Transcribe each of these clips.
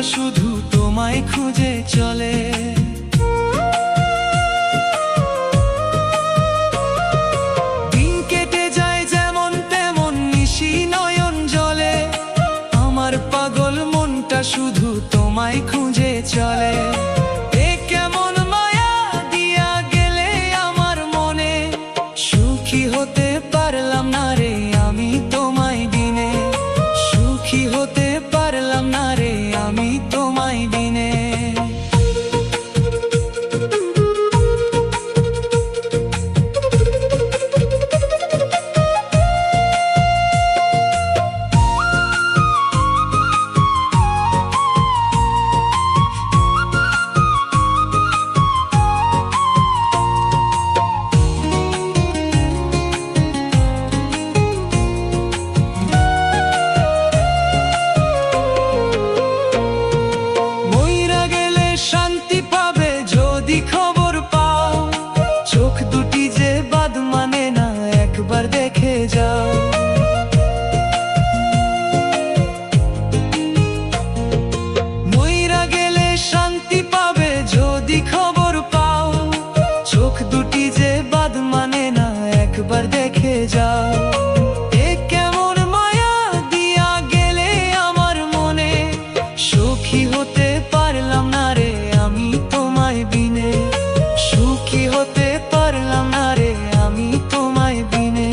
শুধু তোমায় খুঁজে চলে। দিন কেটে যায় যেমন তেমন নিশি নয়ন জলে, আমার পাগল মনটা শুধু তোমায় খুঁজে চলে। এ কেমন মায়া দিয়া গেলে আমার মনে, সুখী হতে পারলাম না রে আমি তোমায় বিনে, সুখী হতে পারলাম না রে আমি তোমায় বিনে। খবর পাও, চোখ দুটি যে বাদ মানে না, একবার দেখে যাও। মইরা গেলে শান্তি পাবে যদি খবর পাও, চোখ দুটি যে বাদ মানে না, একবার দেখে যাও। এ কেমন মায়া দিয়া গেলে আমার মনে, সুখী হতে পারলাম না রে আমি তোমায় বিনে, সুখী হতে পারলাম না রে আমি তোমায় বিনে।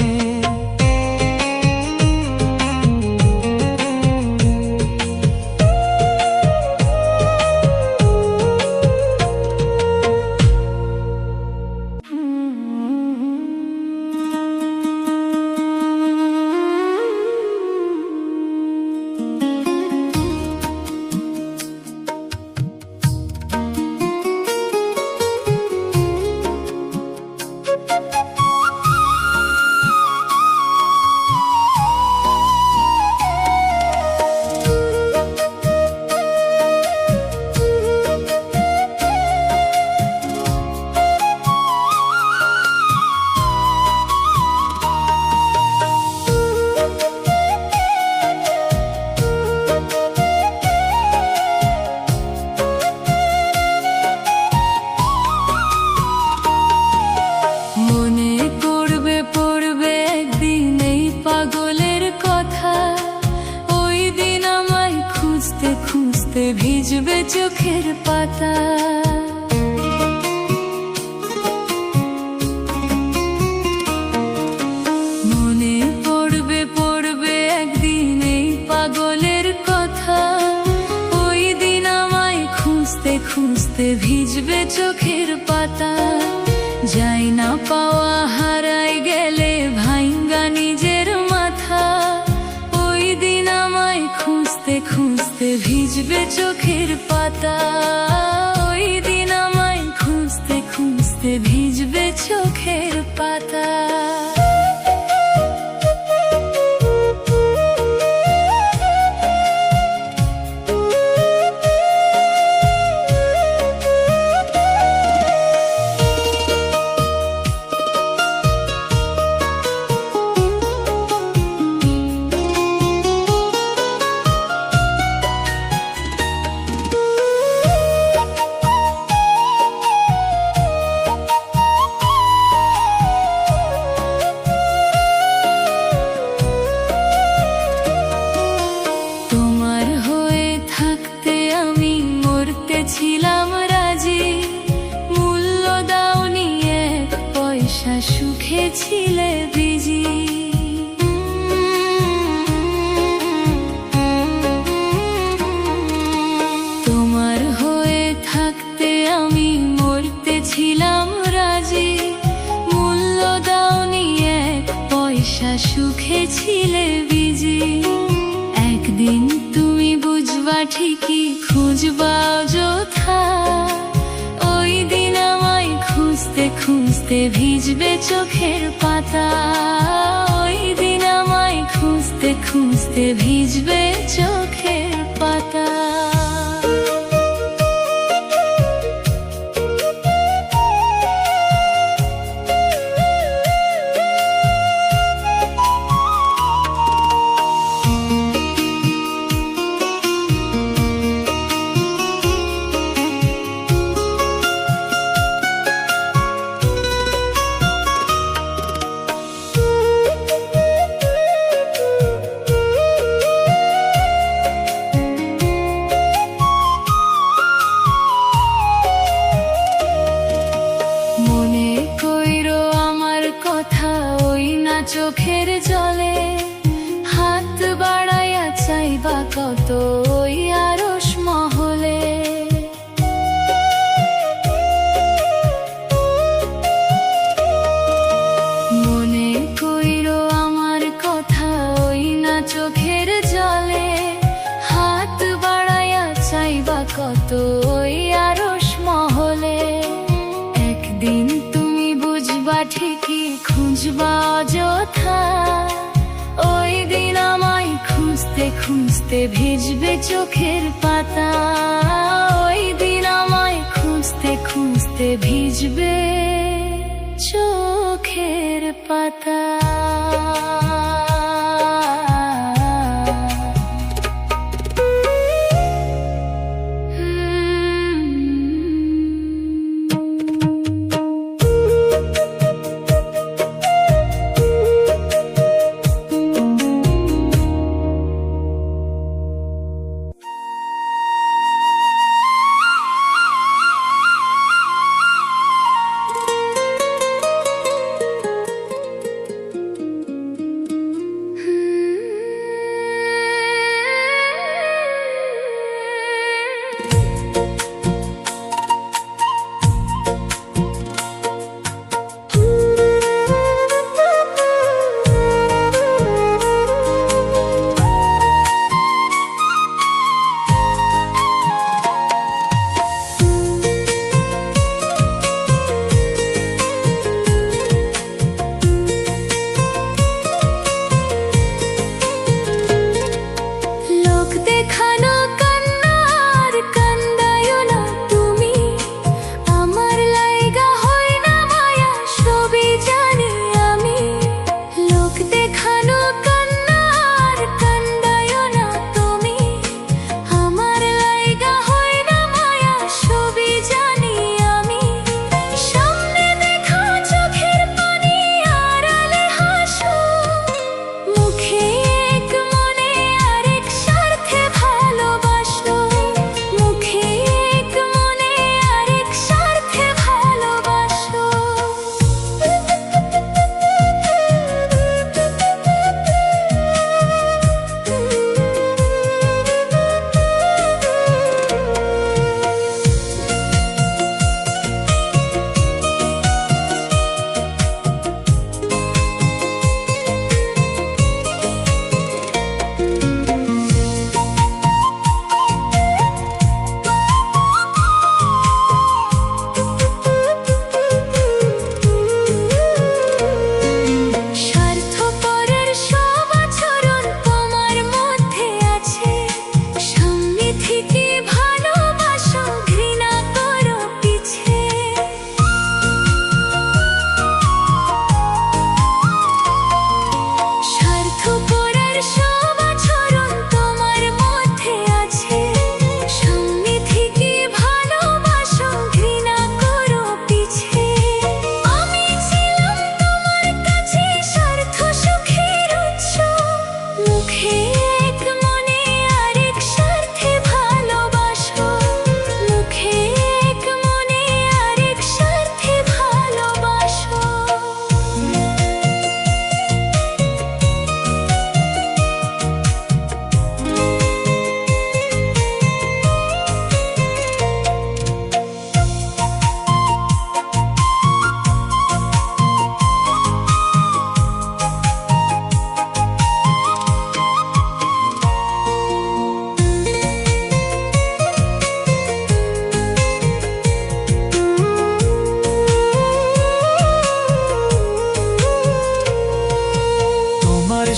ভিজবে চোখের পাতা, মনে পড়বে পড়বে একদিন এই পাগলের কথা। ওই দিন আমায় খুঁজতে খুঁজতে ভিজবে চোখের পাতা। যাই না পাওয়া হারাই গেলে ভাইঙ্গা নিজের মাথা। ওই দিন আমায় খুঁজতে খুঁজতে ভিজবে চোখের পাতা। ওই দিন আমায় খুঁজতে খুঁজতে ভিজবে চোখের পাতা। ছিলাম রাজি, মূল্য দাওনি এক পয়সা, সুখে ছিলে বিজি। তোমার হয়ে থাকতে আমি মরতে ছিলাম রাজি, মূল্য দাওনি এক পয়সা, সুখে ছিলে বিজি। একদিন তুমি বুঝবা ঠিকই, খুঁজবা অযথা। ওই দিন আমায় খুঁজতে খুঁজতে ভিজবে চোখের পাতা। ওই দিন আমায় খুঁজতে খুঁজতে ভিজবে চোখের পাতা। খুঁজতে ভিজবে চোখের পাতা, ওই দিন আমায় খুঁজতে খুঁজতে ভিজবে চোখের পাতা।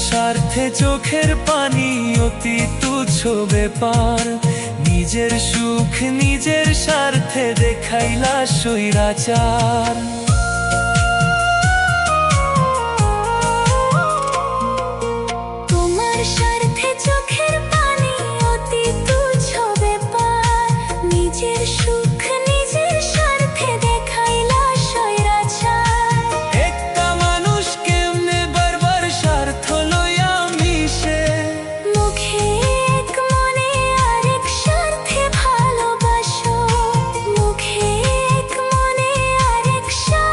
স্বার্থে চোখের পানি অতি তুচ্ছ ব্যাপার, নিজের সুখ নিজের স্বার্থে দেখাইলা স্বৈরাচার। তোমার স্বার্থে চোখের পানি অতি তুচ্ছ ব্যাপার, নিজের সুখ নিজের স্বার্থে দেখাইলা স্বৈরাচার। একটা মানুষ কেমনে বারবার স্বার্থ লইয়া মিশে, মুখে এক মনে আরেক স্বার্থে ভালোবাসো, মুখে এক মনে আরেক স্বার্থে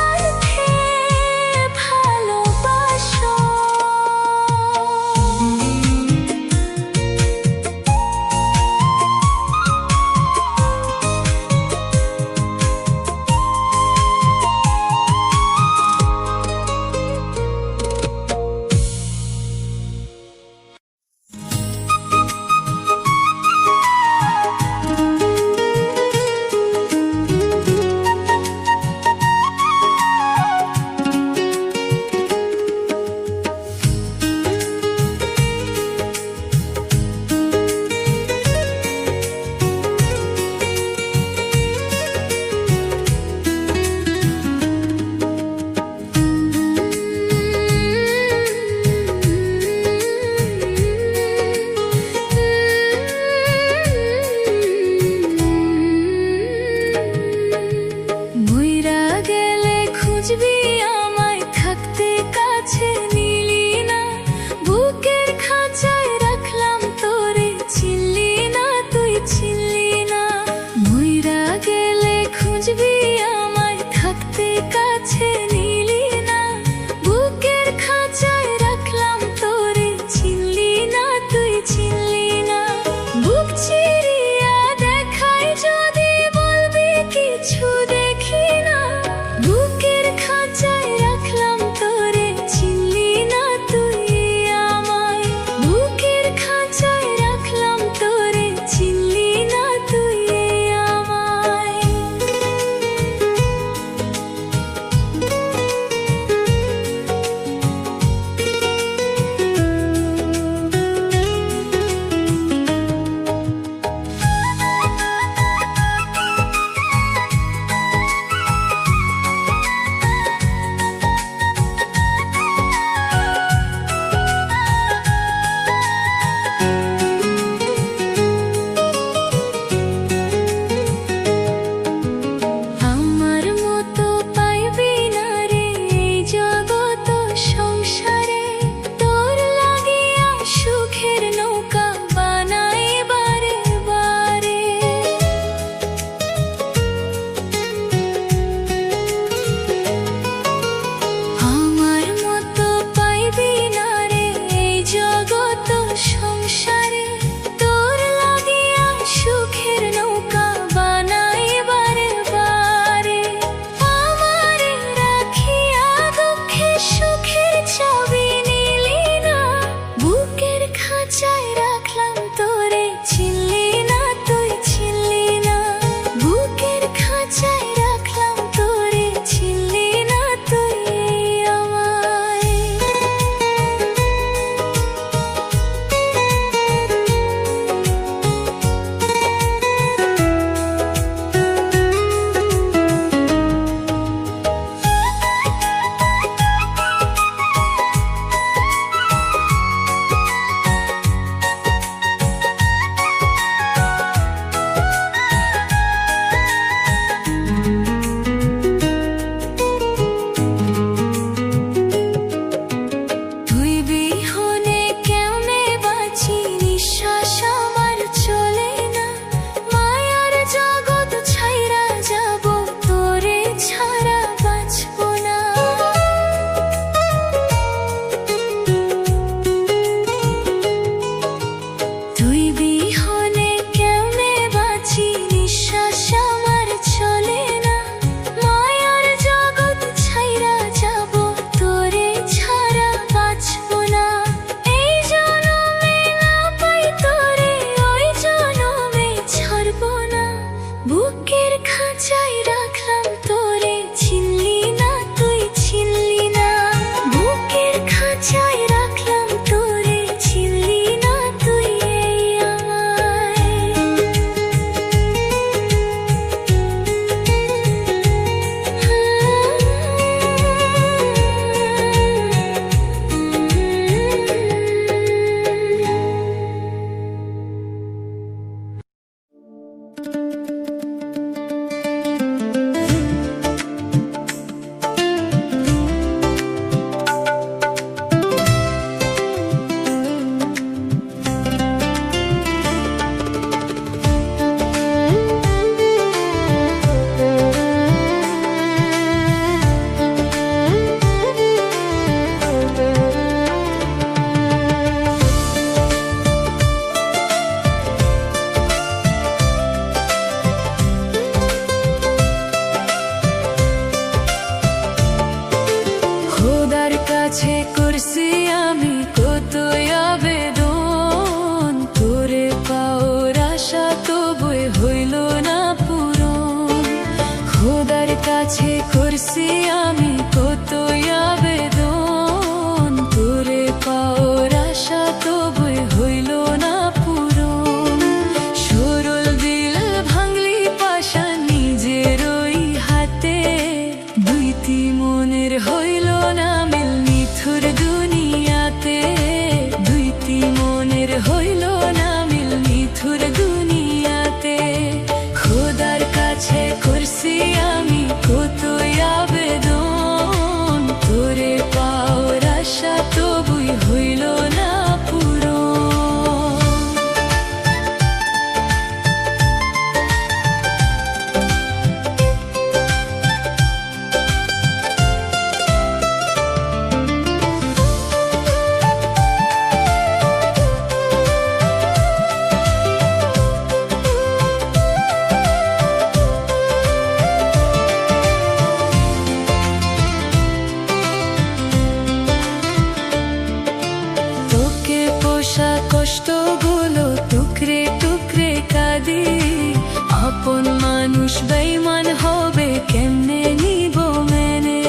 মানুষ বেঈমান হবে কেমনে নিব মেনে।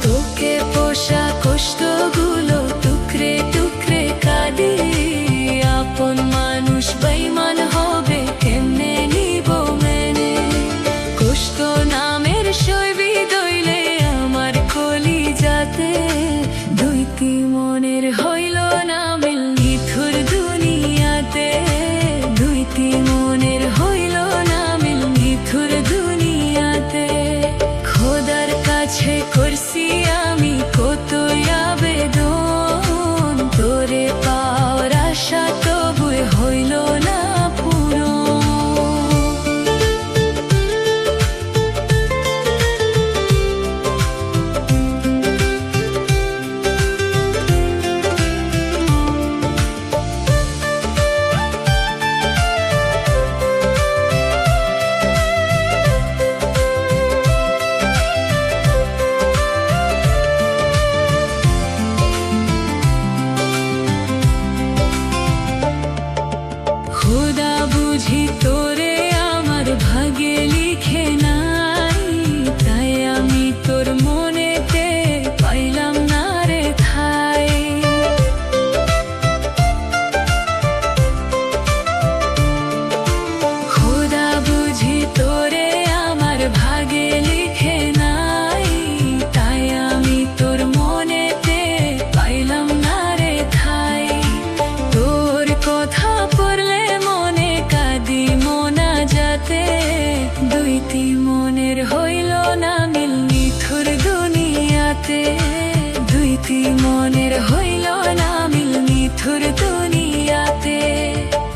তোকে পোষা কষ্টগুলো টুকরে টুকরে কাঁদি, আপন মানুষ বেঈমান হবে কেমনে নিব মেনে। কষ্ট নামের শৈবী দইলে আমার কলিজাতে, দুইটি মনের হইল না মিল নিথুর দুনিয়াতে, দুইটি মনের হইল না মিল নিথুর দুনিয়াতে। খোদার কাছে করছি আমি কতই আবেদন, তোরে পাওয়ার আশা তবুই হইল না পূরণ। খোদা বুঝি তোরে আমার ভাগে লিখে নাই, তাই আমি তোর মনেতে পাইলাম না রে ঠাই। খোদা বুঝি তোরে আমার ভাগে লিখে নাই, তাই আমি তোর মনেতে পাইলাম না রে ঠাই। তোর কথা পড়লে মনে কাঁদি মোনা যাতে, দুইটি মনের হইল না মিল নিথুর দুনিয়াতে, দুইটি মনের হইল না মিল নিথুর দুনিয়াতে।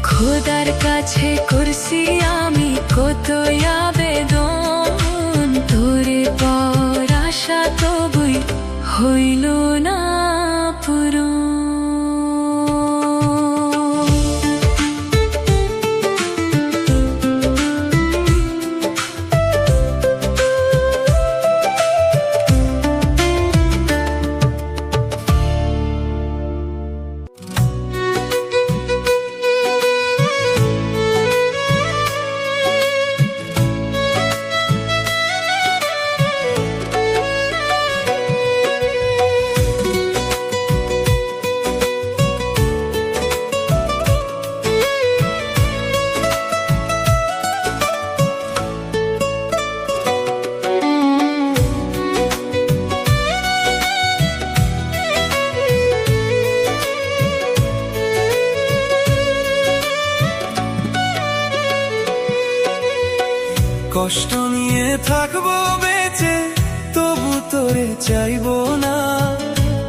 খোদার কাছে করছি আমি কতই আবেদন, তোরে পাওয়ার আশা তবুই হইল না পূরণ। কষ্ট নিয়ে থাকবো বেঁচে তবু তোরে চাইবো না,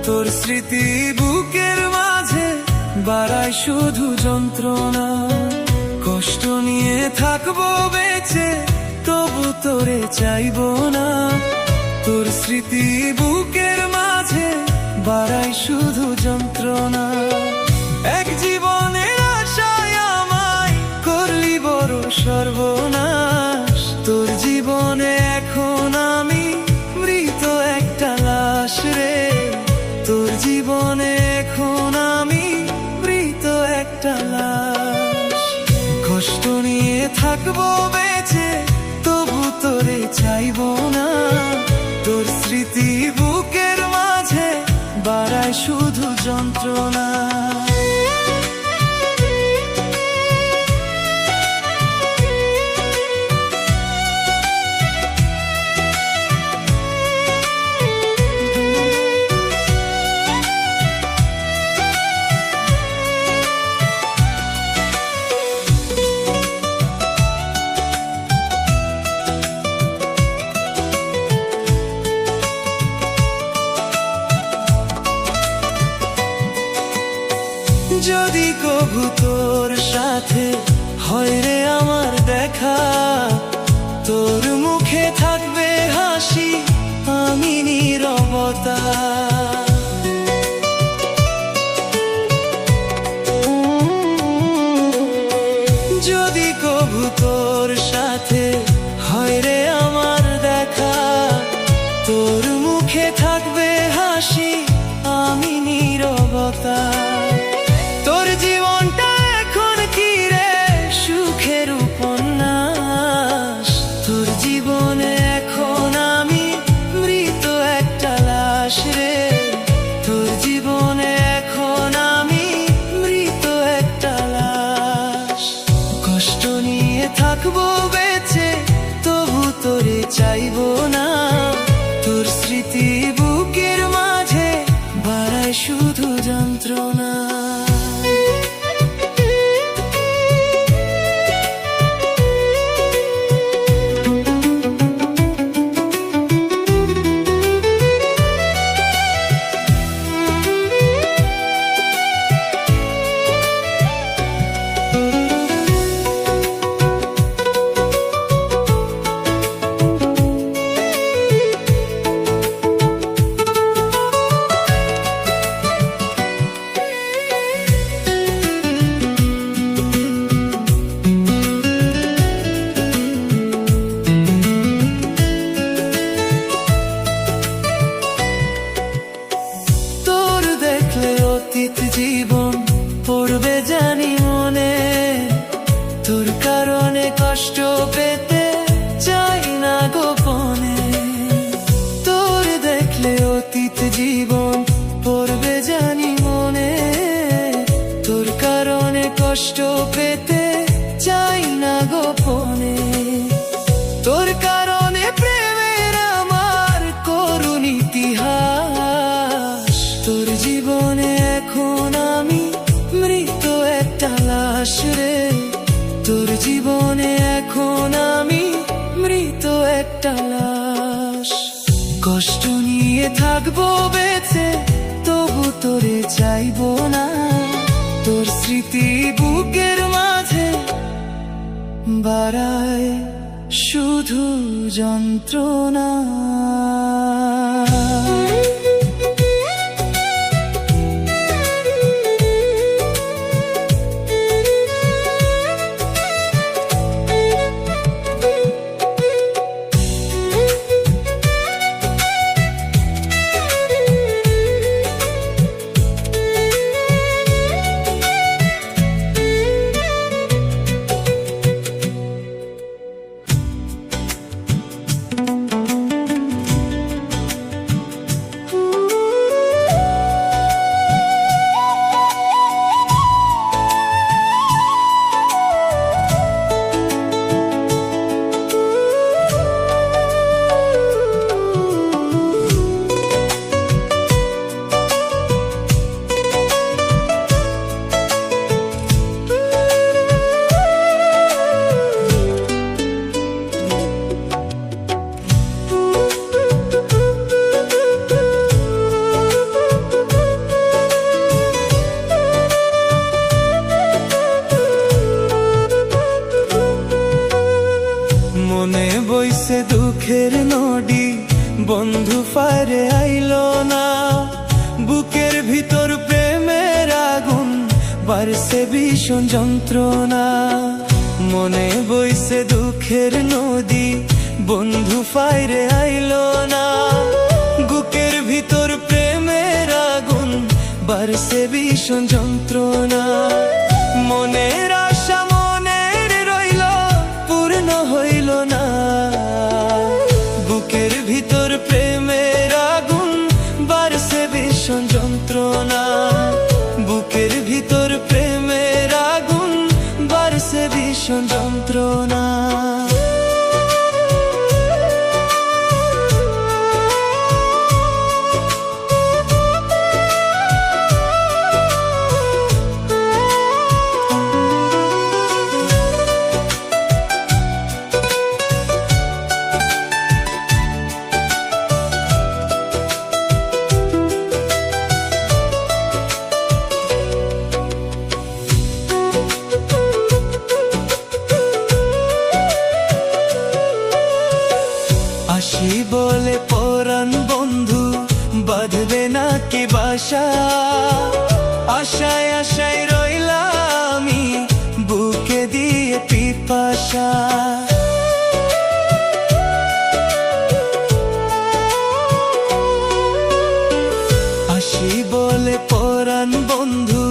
তোর স্মৃতি বুকের মাঝে বাড়ায় শুধু যন্ত্রণা। কষ্ট নিয়ে থাকবো বেঁচে তবু তোরে চাইবো না, তোর স্মৃতি বুকের মাঝে বাড়ায় শুধু যন্ত্রণা। এক জীবনের আশায় আমায় করলি বড় সর্বনাশ, তোর জীবনে এখন আমি মৃত একটা লাশ রে, তোর জীবনে এখন আমি মৃত একটা লাশ। কষ্ট নিয়ে থাকবো বেঁচে তবু তোরে চাইবো না, তোর স্মৃতি বুকের মাঝে বাড়ায় শুধু যন্ত্রণা। যদি কভু তোর সাথে হয় রে আমার দেখা, তোর মুখে থাকবে হাসি আমি নীরবতা। যদি কভু তোর সাথে হয় রে আমার দেখা, তোর মুখে থাকবে হাসি আমি নীরবতা। তোর জীবন লাশ রে, তোর জীবনে এখন আমি মৃত একটা লাশ। কষ্ট নিয়ে থাকবো বেঁচে, তবু তোরে চাইবো না। তোর স্মৃতি বুকের মাঝে বাড়ায় শুধু যন্ত্রণা। জীবন পড়বে জানি মনে, তোর কারণে কষ্ট পেতে চাই না গোপনে। তোর দেখলে অতীত জীবন পড়বে জানি মনে, তোর কারণে কষ্ট পেতে চাই না গোপনে। তোর কারণে প্রেমের আমার করুণ ইতিহাস। তোর জীবনে এখন আমি মৃত একটা লাশ রে, তোর জীবনে এখন আমি মৃত একটা লাশ। কষ্ট নিয়ে থাকবো বেঁচে, তবু তোরে চাইবো না। তোর স্মৃতি বুকের মাঝে বাড়ায় শুধু যন্ত্রণা। মনে বইছে দুঃখের নদী, বন্ধু ফায়ারে আইলো না। বুকের ভিতর প্রেমের আগুন, বাড়ছে ভীষণ যন্ত্রণা। মনে বইছে দুঃখের নদী, বন্ধু ফায়ারে আইলো না। বুকের ভিতর প্রেমের আগুন, বাড়ছে ভীষণ যন্ত্রণা। মনের আশা মনের রইল, পূর্ণ হইল না। বুকের ভিতর প্রেমের আগুন, বাড়ছে ভীষণ যন্ত্রণা। বুকের ভিতর প্রেমের আগুন, বাড়ছে ভীষণ যন্ত্রণা। আসি বলে পরাণ বন্ধু, বাঁধবে নাকি বাসা। আশায় আশায় রইলাম আমি, বুকে দিয়ে পিপাসা। আসি বলে পরাণ বন্ধু,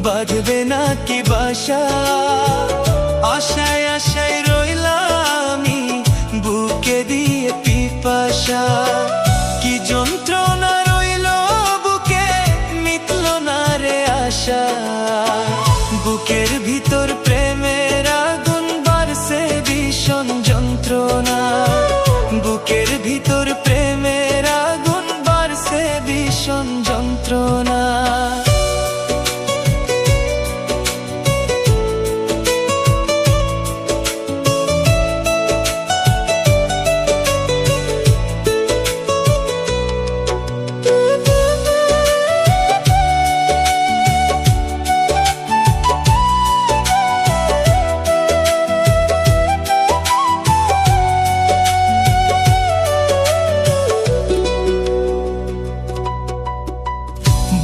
বাঁধবে নাকি বাসা। আশায় আশায় রইলাম আমি, বুকে দিয়ে পিপাসা। কি যন্ত্রণা ভীষণ যন্ত্রণা।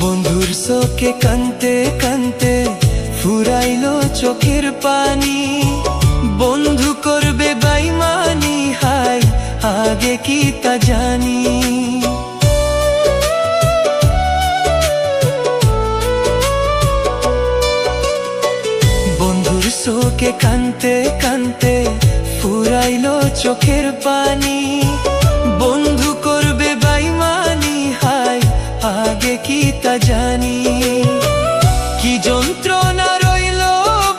বন্ধুর চোখে কানতে কানতে ফুরাইলো চোখের পানি, বন্ধু করবে বেইমানি, হাই আগে কি তা জানি। বন্ধুর চোখে কানতে কানতে ফুরাইলো চোখের পানি, বন্ধু করবে বেইমানি, হাই আগে কি তা জানি। কি যন্ত্রণা রইল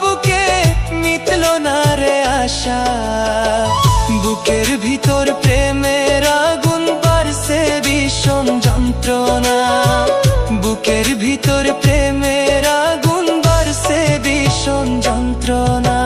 বুকে, মিটল না রে আশা, বুকের ভিতর প্রেমের আগুন বাড়ছে ভীষণ যন্ত্রণা, বুকের ভিতর প্রেমের আগুন বাড়ছে ভীষণ যন্ত্রণা।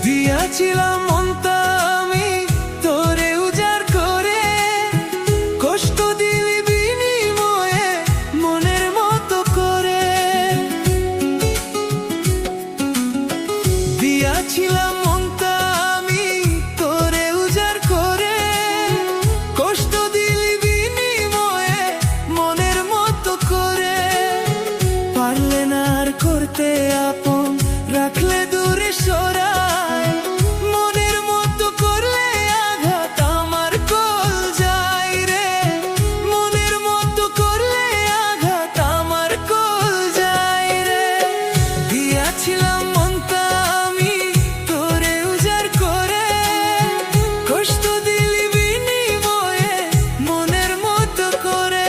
দিয়াছিলাম মনটা আমি তোরে উজাড় করে, কষ্ট দিলি বিনিময়ে মনের মতো করে। দিয়াছিলাম মনটা আমি তোরে উজাড় করে, কষ্ট দিলি বিনিময়ে মনের মতো করে। পারলে না আর করতে আপন, রাখলে দূরে সরায়, মনের মতো করলে আঘাত আমার কল যায় রে, মনের মতো করলে আঘাত আমার কল যায় রে। দিয়াছিলাম মনটা আমি তোরে উজাড় করে, কষ্ট দিলি বিনিময়ে মনের মতো করে।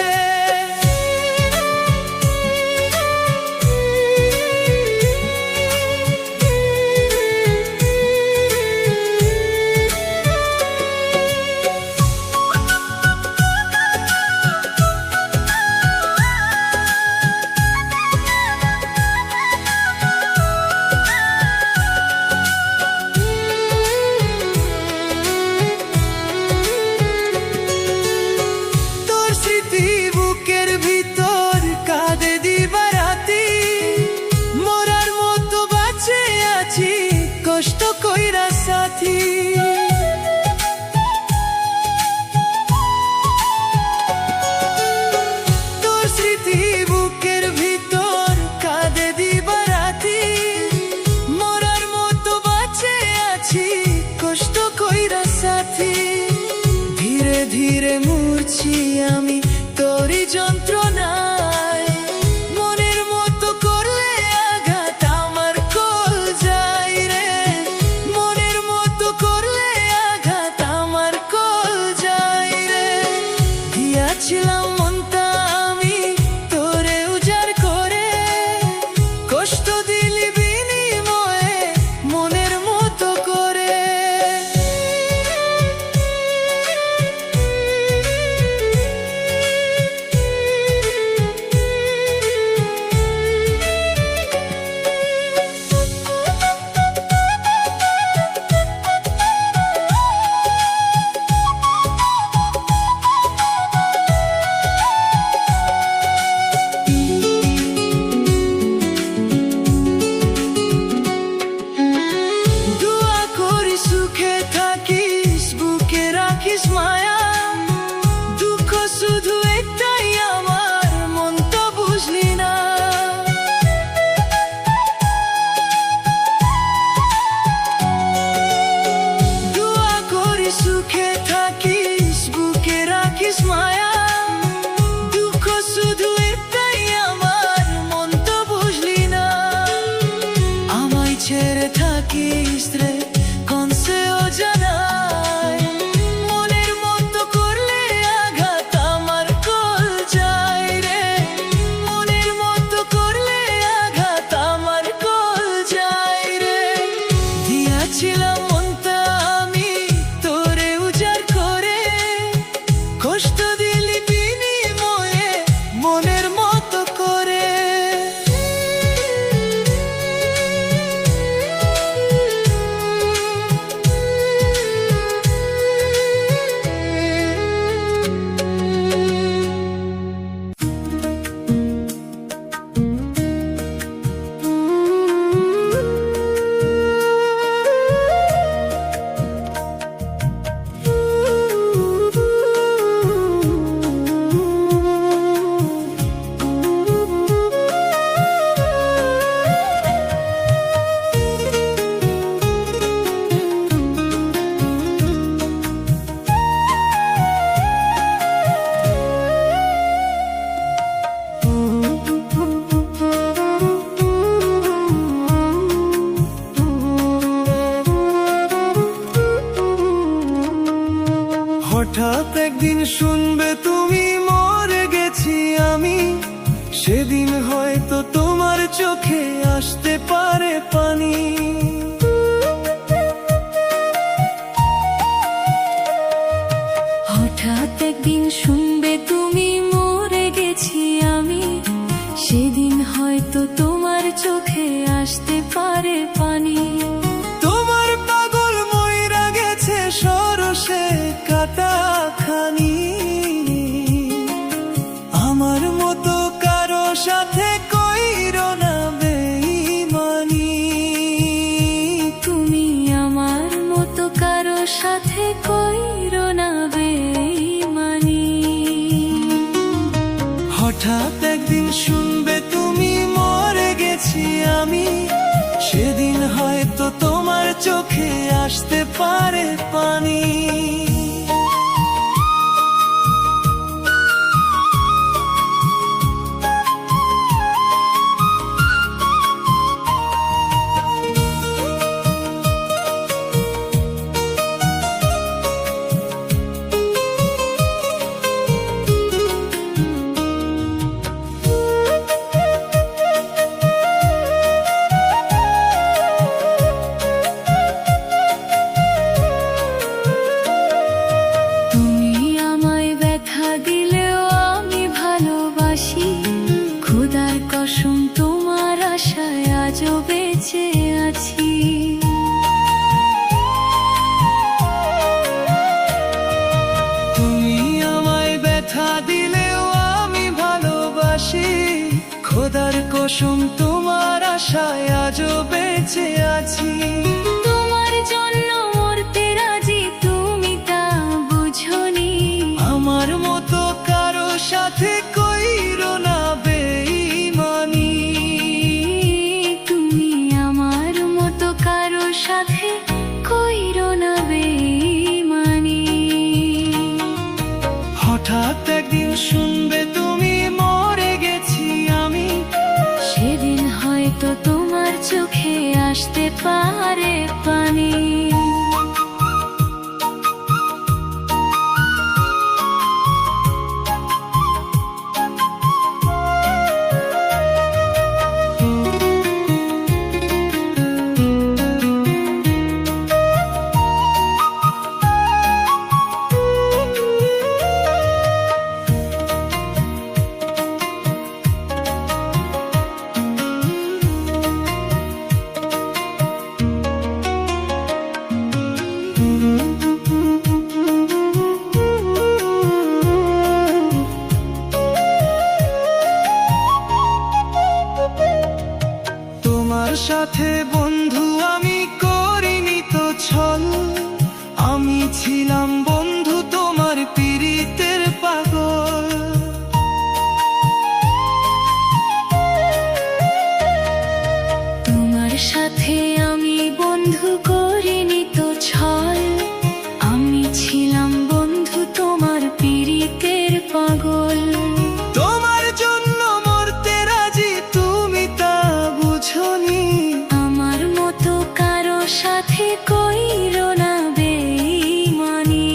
কষ্ট কইরা সাথী তোর স্মৃতি বুকের ভিতর কাঁদে দিবারাতি, মরার মতো বাঁচে আছি কষ্ট কইরা সাথী। ধীরে ধীরে মরছি আমি তোরই যন্ত্রণায়, মনের মতো করলে আঘাত আমার কল যায় রে, মনের মতো করলে আঘাত আমার কল যায় রে। দিয়াছিলাম মনটা আমি তোরে উজাড় করে, কষ্ট দিলি বিনিময়ে মনের মতো করে। শুনবে তুমি মরে গেছি আমি, সেদিন হয়তো তোমার চোখে আসতে পারে পানি। হঠাৎ একদিন শুনবে তুমি মরে গেছি আমি, সেদিন হয়তো তোমার চোখে আসতে পারে পানি। তোমার পাগল মইরা গেছে সরষে কাটা খানি, আমার মতো কারো সাথে কইরো না বেঈমানি। তুমি আমার মতো কারো সাথে কইরো না বেঈমানি। হঠাৎ একদিন শুনবে তুমি মরে গেছি আমি, সেদিন হয়তো তোমার চোখে আসতে পারে পানি। খোদার কসম তোমার আশায় আজও বেঁচে আছি। তুমি আমায় ব্যথা দিলেও আমি ভালোবাসি, খোদার কসম তোমার আশায় আজও বেঁচে আছি। তোমার জন্য মরতে রাজি তুমি তা বুঝোনি, আমার মতো কারো সাথে কইরো না বেঈমানি। তুমি আমার মতো কারো সাথে কইরো না বেঈমানি। হঠাৎ একদিন শুনবে তুমি মরে গেছি আমি, সেদিন হয়তো তোমার চোখে আসতে পারে পানি। তোমার সাথে বন্ধু আমি করিনি তো ছল, আমি ছিলাম বন্ধু তোমার পীড়িতের পাগল। তোমার সাথে আমি বন্ধু করিনি তো ছল, আমি ছিলাম বন্ধু তোমার পীড়িতের পাগল। তোমার জন্য মরতে রাজি তুমি তা বুঝোনি, আমার মতো কারো সাথে কইরো না বেঈমানি।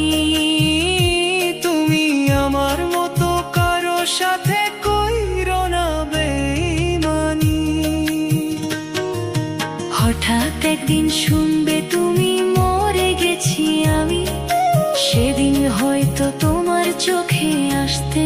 তুমি আমার মতো কারো সাথে কইরো না বেঈমানি। হঠাৎ একদিন শুনবে তুমি মরে গেছি আমি, সেদিন হয়তো তোমার চোখে আসতে